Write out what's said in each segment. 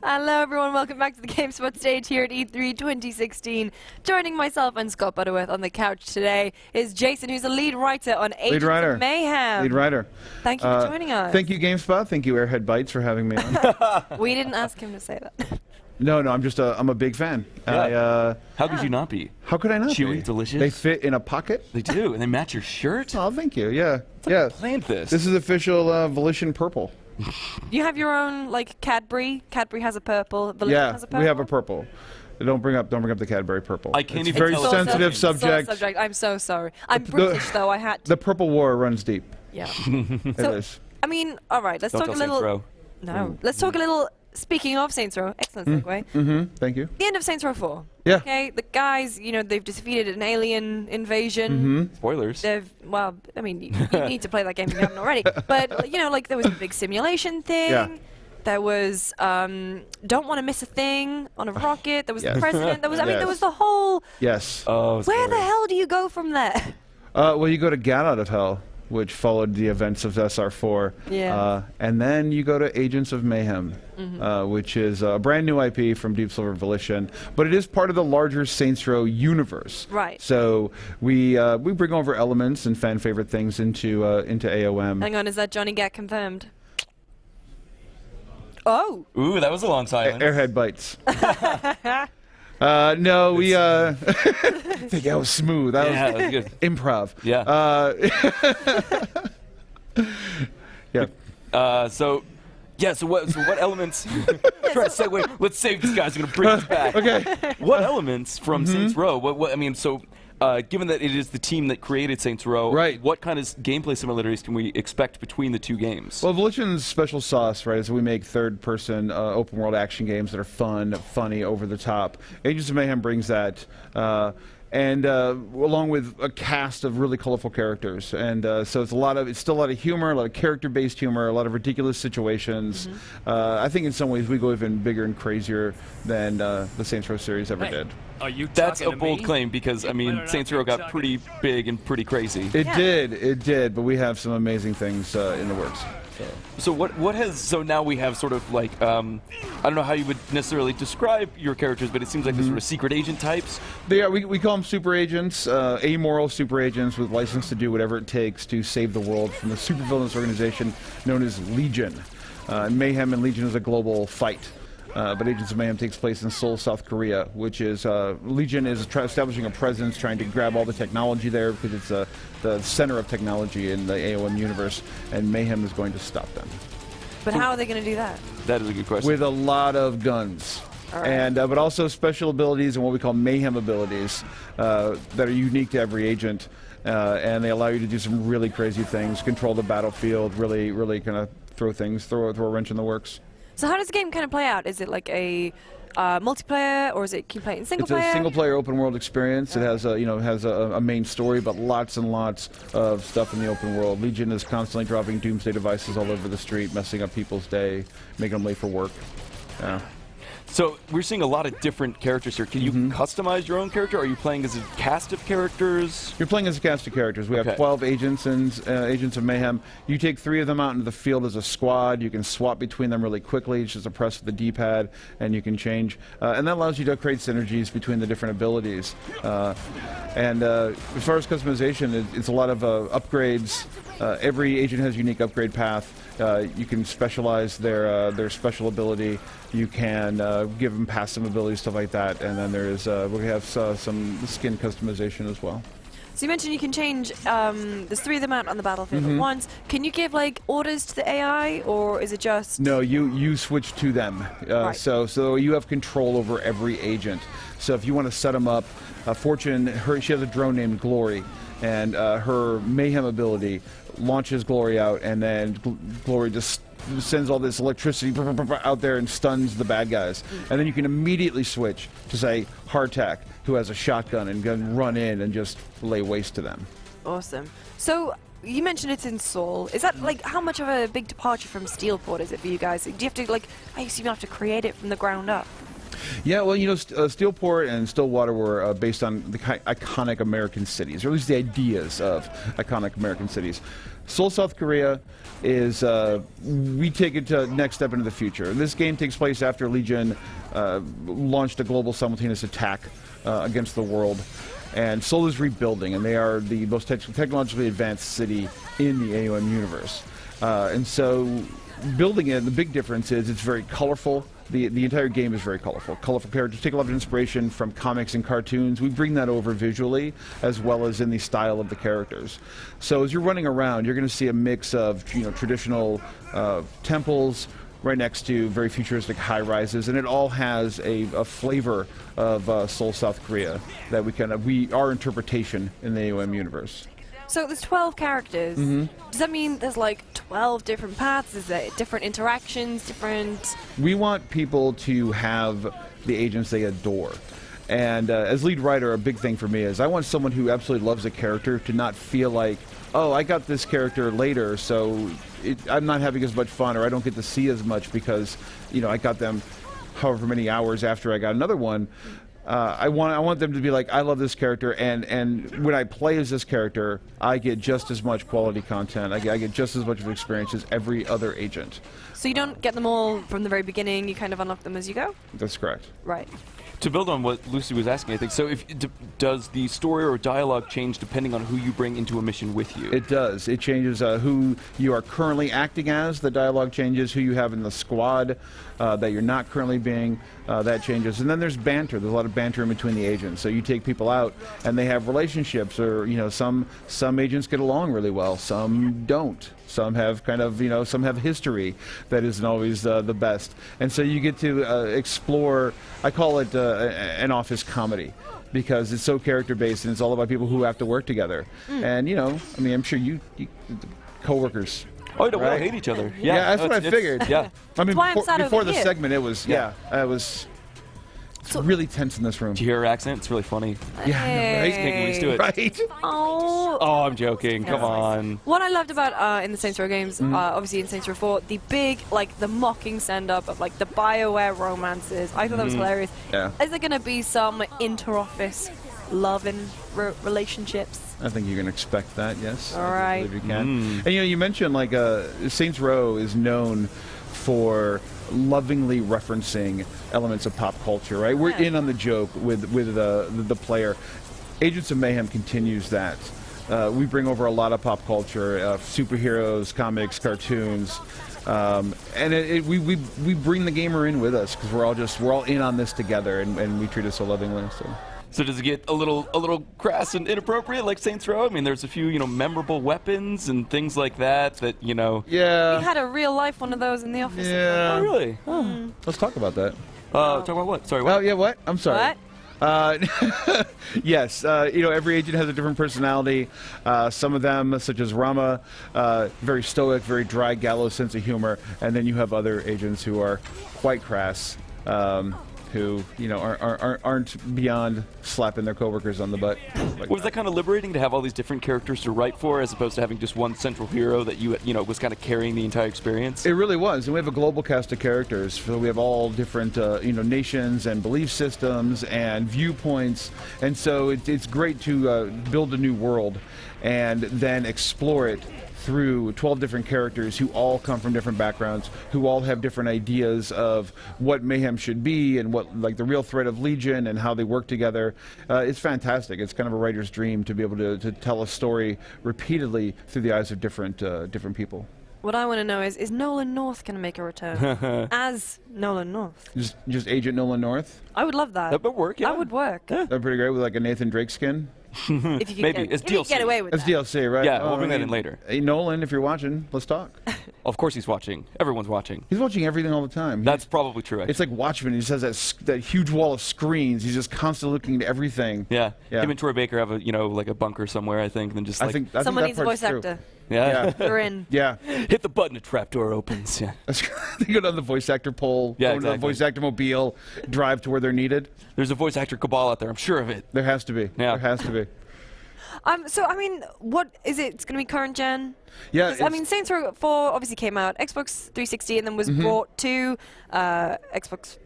Hello everyone, welcome back to the GameSpot stage here at E3 2016. Joining myself and Scott Butterworth on the couch today is Jason, who's a lead writer on Agents of Mayhem. Lead writer. Thank you for joining us. Thank you, GameSpot. Thank you, Airhead Bites, for having me on. We didn't ask him to say that. No, I'm a big fan. Yeah. How could you not be? How could I not Chewy, be? delicious. They fit in a pocket. They do, and they match your shirt. Oh, thank you. Yeah. Planned this. This is official Volition purple. You have your own, like, Cadbury. Cadbury has a purple. Volition has a purple. We have a purple. Don't bring up the Cadbury purple. I can't it's even very tell sensitive subject. I'm so sorry. I'm British, though. I had to. The purple war runs deep. Yeah. It is. I mean, all right. Let's talk a little. No. Let's talk a little. Speaking of Saints Row, excellent segue. Thank you. The end of Saints Row 4. Yeah. Okay, the guys, you know, they've defeated an alien invasion. Spoilers. Well, I mean, you need to play that game if you haven't already. But, you know, like, there was a big simulation thing. Yeah. There was, don't want to miss a thing on a rocket. There was the president. There was, I mean, there was the whole... Yes. Oh, where the hell do you go from there? Well, you go to Gat Out of Hell, which followed the events of SR4. Yeah. And then you go to Agents of Mayhem, which is a brand new IP from Deep Silver Volition, but it is part of the larger Saints Row universe. Right. So we bring over elements and fan favorite things into AOM. Hang on, is that Johnny Gat confirmed? Oh. Ooh, that was a long silence. Airhead Bites. No, we I think that was smooth. That was good. Improv. Yeah. Yeah. So what elements? Try to segue. Let's save this guy's gonna bring us back. Okay. What elements from Saints Row? What I mean, so. Given that it is the team that created Saints Row, right. What kind of gameplay similarities can we expect between the two games? Well, Volition's special sauce, right, is we make third-person open-world action games that are fun, funny, over-the-top. Agents of Mayhem brings that, and along with a cast of really colorful characters. And so it's still a lot of humor, a lot of character-based humor, a lot of ridiculous situations. I think in some ways we go even bigger and crazier than the Saints Row series ever did. Are you That's a talking to bold me? claim because, I mean, Saints Row got pretty big and pretty crazy. It did, but we have some amazing things in the works. So now we have sort of like, I don't know how you would necessarily describe your characters, but it seems like they're sort of secret agent types. They are, we call them super agents, amoral super agents with license to do whatever it takes to save the world from the supervillainous organization known as Legion. Mayhem and Legion is a global fight. But Agents of Mayhem takes place in Seoul, South Korea, which is, Legion is establishing a presence, trying to grab all the technology there because it's the center of technology in the AOM universe, and Mayhem is going to stop them. But how are they going to do that? That is a good question. With a lot of guns. And but also special abilities and what we call Mayhem abilities that are unique to every agent, and they allow you to do some really crazy things, control the battlefield, really kind of throw a wrench in the works. So how does the game kind of play out? Is it like a multiplayer, or is it can you play it in single player? It's a single-player open-world experience. It has a main story, but lots and lots of stuff in the open world. Legion is constantly dropping doomsday devices all over the street, messing up people's day, making them late for work. Yeah. So we're seeing a lot of different characters here. Can you customize your own character? Are you playing as a cast of characters? You're playing as a cast of characters. We have 12 agents and Agents of Mayhem. You take 3 of them out into the field as a squad. You can swap between them really quickly. It's just a press of the D-pad, and you can change. And that allows you to create synergies between the different abilities. And as far as customization, it's a lot of upgrades. Every agent has a unique upgrade path. You can specialize their special ability. You can give them passive abilities, stuff like that. And then we have some skin customization as well. So you mentioned you can change, there's 3 of them out on the battlefield at once. Can you give, like, orders to the AI, or is it just... No, you switch to them. Right. So you have control over every agent. So if you want to set them up, Fortune, she has a drone named Glory, and her Mayhem ability launches Glory out, and then Glory just sends all this electricity out there and stuns the bad guys. And then you can immediately switch to, say, Hardtack, who has a shotgun and can run in and just lay waste to them. Awesome. So you mentioned it's in Seoul. Is that, like, how much of a big departure from Steelport is it for you guys? Do you have to, like, I assume you have to create it from the ground up? Yeah, well, you know, Steelport and Stillwater were based on the iconic American cities, or at least the ideas of iconic American cities. Seoul, South Korea is, we take it to the next step into the future. This game takes place after Legion launched a global simultaneous attack against the world. And Seoul is rebuilding, and they are the most technologically advanced city in the AOM universe. And so building it, the big difference is it's very colorful. The entire game is very colorful. Colorful characters take a lot of inspiration from comics and cartoons. We bring that over visually as well as in the style of the characters. So as you're running around, you're going to see a mix of traditional temples right next to very futuristic high-rises, and it all has a flavor of Seoul, South Korea that our interpretation in the AOM universe. So there's 12 characters. Does that mean there's like 12 different paths? Is there different interactions, different... We want people to have the agents they adore. And as lead writer, a big thing for me is I want someone who absolutely loves a character to not feel like, oh, I got this character later, so I'm not having as much fun, or I don't get to see as much because, I got them however many hours after I got another one. I want them to be like, I love this character, and when I play as this character, I get just as much quality content. I get just as much of experience as every other agent. So you don't get them all from the very beginning, you kind of unlock them as you go? That's correct. Right. To build on what Lucy was asking, I think, so does the story or dialogue change depending on who you bring into a mission with you? It does. It changes who you are currently acting as. The dialogue changes. Who you have in the squad that you're not currently being, that changes. And then there's banter. There's a lot of banter in between the agents. So you take people out and they have relationships, or some agents get along really well, some don't. Some have some have history that isn't always the best. And so you get to explore, I call it an office comedy, because it's so character-based and it's all about people who have to work together. And, I'm sure you co-workers. Oh, you don't right? hate each other. Yeah, that's what I figured. Yeah. I mean, why I'm sat before over the here. segment, it was, it's really tense in this room. Do you hear her accent? It's really funny. Yeah, I know, Can't get used to it. right? Oh. Oh, I'm joking. Come on. What I loved about in the Saints Row games, obviously in Saints Row 4, the big, the mocking send-up of the BioWare romances. I thought that was hilarious. Yeah. Is there going to be some inter-office love and relationships? I think you can expect that, yes. All right. I believe you can. And you mentioned Saints Row is known for lovingly referencing elements of pop culture, right? We're in on the joke with the player. Agents of Mayhem continues that. We bring over a lot of pop culture, superheroes, comics, cartoons, and we bring the gamer in with us because we're all in on this together, and we treat it so lovingly. So does it get a little crass and inappropriate like Saints Row? I mean, there's a few memorable weapons and things like that. Yeah. We had a real life one of those in the office. Yeah. Oh, really? Let's talk about that. Talk about what? Sorry, what? Oh, yeah, what? I'm sorry. What? Yes, every agent has a different personality. Some of them, such as Rama, very stoic, very dry, gallows sense of humor, and then you have other agents who are quite crass, who aren't beyond slapping their coworkers on the butt. Was that kind of liberating to have all these different characters to write for, as opposed to having just one central hero that was kind of carrying the entire experience? It really was, and we have a global cast of characters. So we have all different nations and belief systems and viewpoints, and so it's great to build a new world and then explore it through 12 different characters who all come from different backgrounds, who all have different ideas of what Mayhem should be and what the real threat of Legion and how they work together. It's fantastic. It's kind of a writer's dream to be able to tell a story repeatedly through the eyes of different people. What I want to know is Nolan North going to make a return as Nolan North? Just Agent Nolan North? I would love that. That would work, yeah. That would work. Yeah. That'd be pretty great with a Nathan Drake skin. If you could Maybe. It's if you could get DLC. away with That's that. DLC, right? Yeah, we'll bring that in later. Hey, Nolan, if you're watching, let's talk. Of course he's watching. Everyone's watching. He's watching everything all the time. That's probably true, actually. It's like Watchmen. He just has that huge wall of screens. He's just constantly looking at everything. Yeah. Yeah. Him and Troy Baker have a bunker somewhere, I think, and then just I think Someone that needs a part's voice true. actor. yeah. You're in. Yeah. Hit the button, a trapdoor opens. Yeah. They go down the voice actor pole, Yeah, go to the exactly. voice actor mobile, drive to where they're needed. There's a voice actor cabal out there, I'm sure of it. There has to be. Yeah. There has to be. So, I mean, what is it? It's going to be current gen? Yeah. 'Cause, I mean, Saints Row 4 obviously came out Xbox 360 and then was brought to Xbox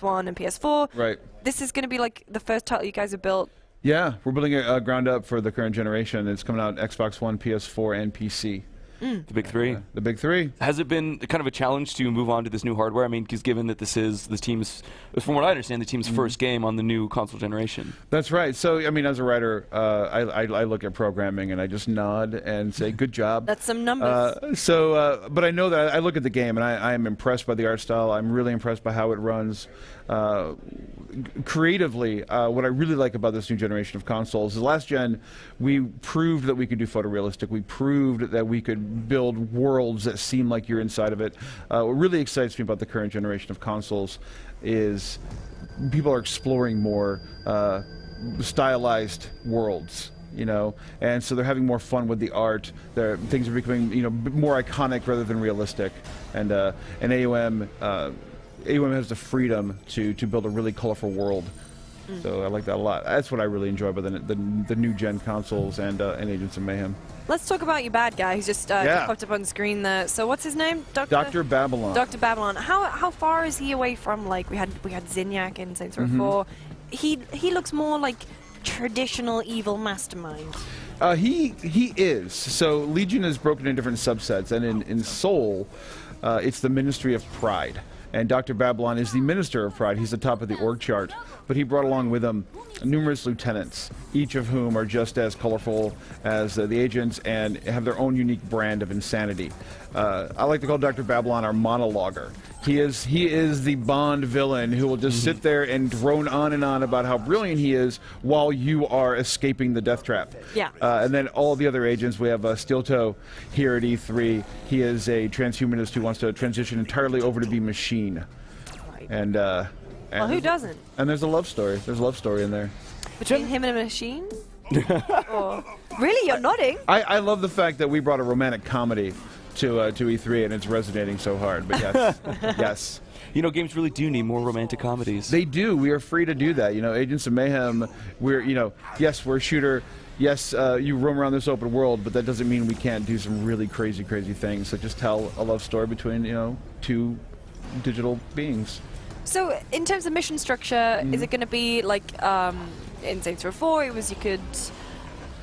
One and PS4. Right. This is going to be like the first title you guys have built. Yeah, we're building a ground up for the current generation. It's coming out Xbox One, PS4, and PC. The big three. The big three. Has it been kind of a challenge to move on to this new hardware? I mean, because given that this is the team's, from what I understand, the team's first game on the new console generation. That's right. So, I mean, as a writer, I look at programming and I just nod and say, good job. That's some numbers. But I know that I look at the game and I am impressed by the art style. I'm really impressed by how it runs. Creatively, what I really like about this new generation of consoles is last gen, we proved that we could do photorealistic. We proved that we could build worlds that seem like you're inside of it. What really excites me about the current generation of consoles is people are exploring more stylized worlds. And so they're having more fun with the art. Things are becoming, more iconic rather than realistic. And AOM has the freedom to build a really colorful world. So I like that a lot. That's what I really enjoy about the new gen consoles and Agents of Mayhem. Let's talk about your bad guy who's just popped up on screen there. So what's his name? Dr. Babylon. Dr. Babylon. How far is he away from, like, we had Zinyak in Saints Row 4? He looks more like traditional evil mastermind. He is. So Legion is broken into different subsets, and in Soul, it's the Ministry of Pride. And Dr. Babylon is the Minister of Pride. He's the top of the org chart. But he brought along with him numerous lieutenants, each of whom are just as colorful as the agents and have their own unique brand of insanity. I like to call Dr. Babylon our monologuer. He is the Bond villain who will just sit there and drone on and on about how brilliant he is while you are escaping the death trap. Yeah. And then all the other agents, we have Steel Toe here at E3. He is a transhumanist who wants to transition entirely over to be machine. Right. And well, who doesn't? And there's a love story. There's a love story in there. Between him and a machine? Or, really? You're nodding? I love the fact that we brought a romantic comedy to E3 and it's resonating so hard. But yes, yes. Games really do need more romantic comedies. They do. We are free to do that. Agents of Mayhem, yes, we're a shooter. Yes, you roam around this open world, but that doesn't mean we can't do some really crazy, crazy things. So just tell a love story between, two digital beings. So, in terms of mission structure, is it going to be like in Saints Row 4? It was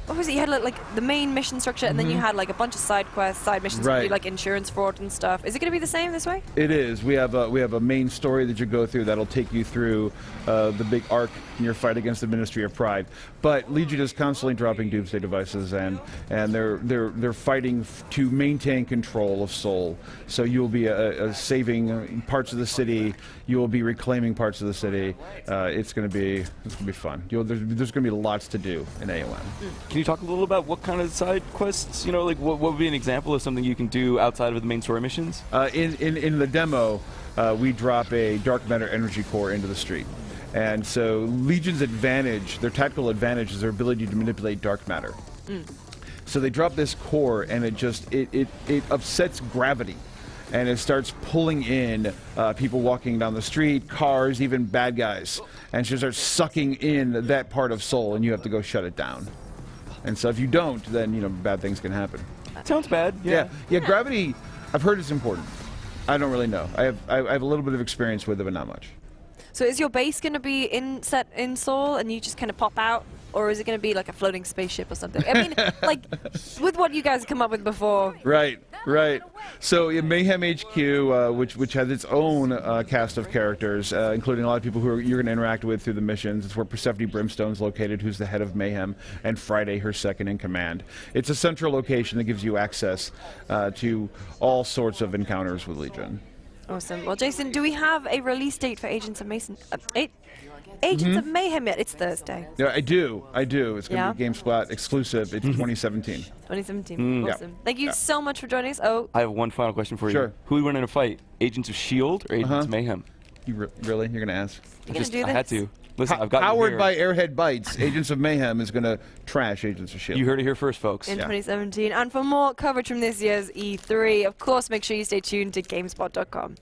what was it? You had like the main mission structure, and then you had like a bunch of side quests, side missions, to do like insurance fraud and stuff. Is it going to be the same this way? It is. We have a main story that you go through that'll take you through the big arc in your fight against the Ministry of Pride. But Legion is constantly dropping doomsday devices, and they're fighting to maintain control of Soul. So you'll be saving parts of the city. You will be reclaiming parts of the city. It's going to be fun. There's going to be lots to do in AOM. Can you talk a little about what kind of side quests? Like what would be an example of something you can do outside of the main story missions? In the demo, we drop a dark matter energy core into the street. And so Legion's advantage, their tactical advantage, is their ability to manipulate dark matter. So they drop this core, and it upsets gravity. And it starts pulling in people walking down the street, cars, even bad guys. And it starts sucking in that part of Soul, and you have to go shut it down. And so if you don't, then bad things can happen. Sounds bad. Yeah. Gravity, I've heard it's important. I don't really know. I have a little bit of experience with it, but not much. So is your base going to be set in Soul, and you just kind of pop out? Or is it going to be like a floating spaceship or something? I mean, like, with what you guys have come up with before. Right. So in Mayhem HQ, which has its own cast of characters, including a lot of people who you're going to interact with through the missions. It's where Persephone Brimstone's located, who's the head of Mayhem, and Friday, her second in command. It's a central location that gives you access to all sorts of encounters with Legion. Awesome. Well, Jason, do we have a release date for Agents of Agents of Mayhem yet? It's Thursday. Yeah, I do. It's going to be GameSpot exclusive. It's 2017. 2017. Awesome. Yeah. Thank you so much for joining us. Oh, I have one final question for you. Sure. Who would win in a fight? Agents of S.H.I.E.L.D. or Agents of Mayhem? You really? You're going to ask? you going to do this? I had to. Listen, I've got Powered by Airhead Bites, Agents of Mayhem is going to trash Agents of S.H.I.E.L.D. You heard it here first, folks. In 2017. And for more coverage from this year's E3, of course, make sure you stay tuned to GameSpot.com.